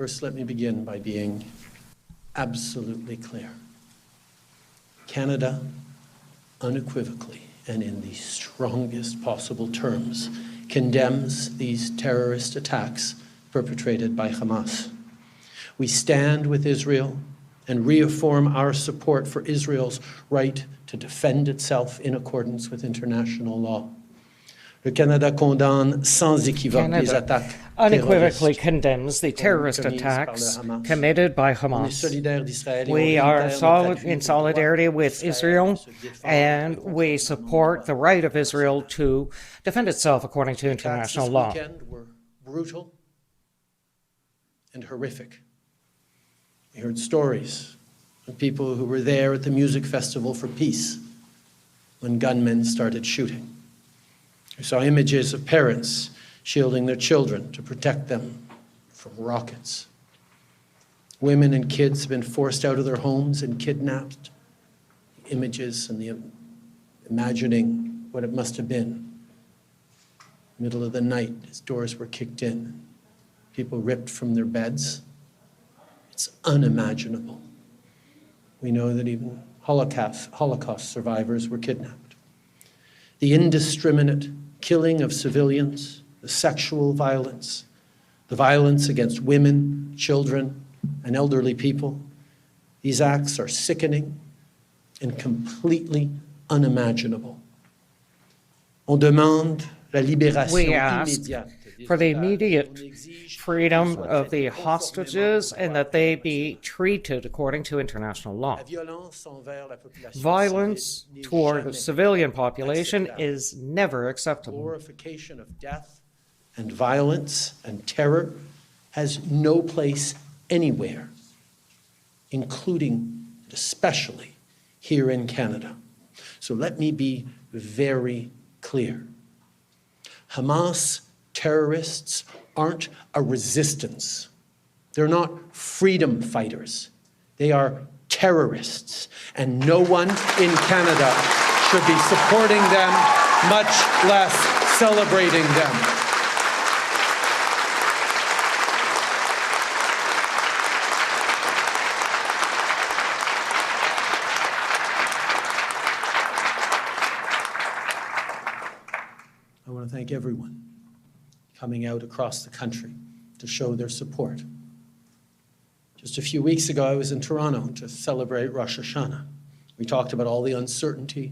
First, let me begin by being absolutely clear. Canada, unequivocally and in the strongest possible terms, condemns these terrorist attacks perpetrated by Hamas. We stand with Israel and reaffirm our support for Israel's right to defend itself in accordance with international law. Le Canada condamne sans équivoque les attaques unequivocally condemns the terrorist attacks committed by Hamas. We are in solidarity with Israel, and we support the right of Israel to defend itself according to international law. The attacks this weekend were brutal and horrific. We heard stories of people who were there at the music festival for peace when gunmen started shooting. We saw images of parents shielding their children to protect them from rockets. Women and kids have been forced out of their homes and kidnapped. The images and the imagining what it must have been. Middle of the night, as doors were kicked in, people ripped from their beds. It's unimaginable. We know that even Holocaust survivors were kidnapped. The indiscriminate killing of civilians, the sexual violence, the violence against women, children, and elderly people, these acts are sickening and completely unimaginable. On demande la libération immédiate for the immediate freedom of the hostages and that they be treated according to international law. Violence toward the civilian population is never acceptable. Glorification of death and violence and terror has no place anywhere, including, especially here in Canada. So let me be very clear. Hamas terrorists aren't a resistance. They're not freedom fighters. They are terrorists, and no one in Canada should be supporting them, much less celebrating them. I want to thank everyone coming out across the country to show their support. Just a few weeks ago, I was in Toronto to celebrate Rosh Hashanah. We talked about all the uncertainty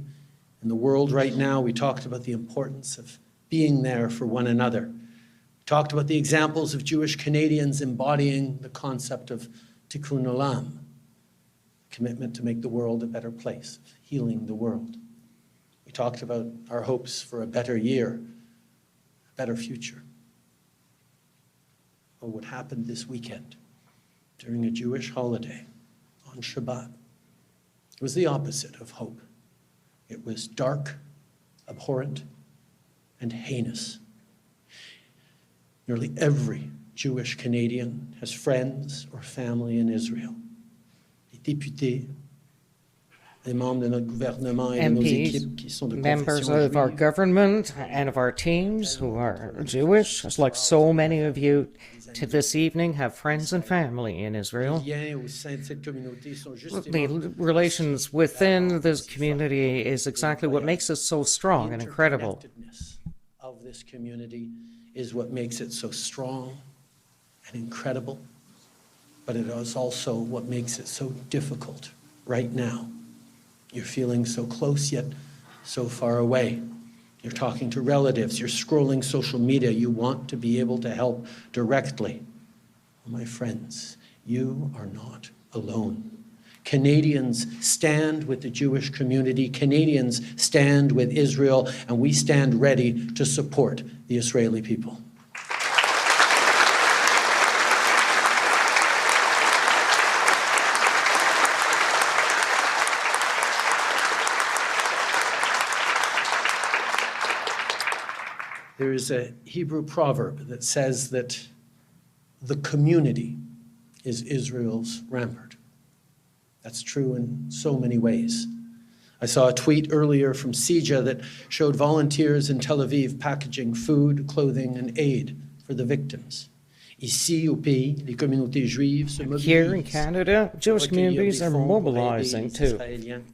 in the world right now. We talked about the importance of being there for one another. We talked about the examples of Jewish Canadians embodying the concept of tikkun olam, commitment to make the world a better place, healing the world. We talked about our hopes for a better year, a better future. Or what happened this weekend during a Jewish holiday on Shabbat. It was the opposite of hope. It was dark, abhorrent, and heinous. Nearly every Jewish Canadian has friends or family in Israel. Les députés, les membres de notre gouvernement et de nos équipes qui sont de members confession of our juive. government and of our teams who are Jewish, just like so many of you to this evening have friends and family in Israel. Les liens au sein de cette communauté sont justement The relations within this community is exactly what makes it so strong and incredible. The interconnectedness of this community is what makes it so strong and incredible, but it is also what makes it so difficult right now. You're feeling so close yet so far away. You're talking to relatives, you're scrolling social media, you want to be able to help directly. Well, my friends, you are not alone. Canadians stand with the Jewish community, Canadians stand with Israel, and we stand ready to support the Israeli people. There is a Hebrew proverb that says that the community is Israel's rampart. That's true in so many ways. I saw a tweet earlier from CIJA that showed volunteers in Tel Aviv packaging food, clothing, and aid for the victims. Ici, au pays, les communautés juives se Here in mobilisent. Canada, Jewish communities are mobilizing to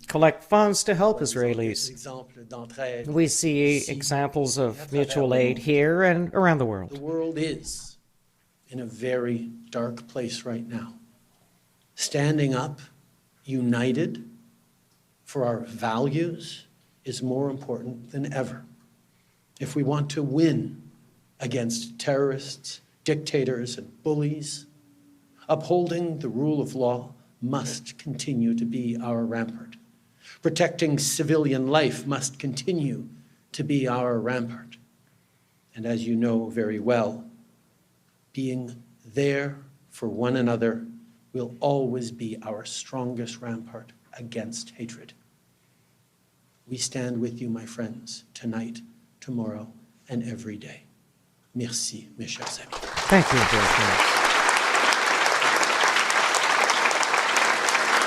collect funds to help Israelis. We see examples of mutual aid here and around the The world. world is in a very dark place right now. Standing up, united, for our values is more important than ever. If we want to win against terrorists, dictators, and bullies, upholding the rule of law must continue to be our rampart. Protecting civilian life must continue to be our rampart. And as you know very well, being there for one another will always be our strongest rampart against hatred. We stand with you, my friends, tonight, tomorrow, and every day. Merci, mes chers amis. Thank you, dear friends.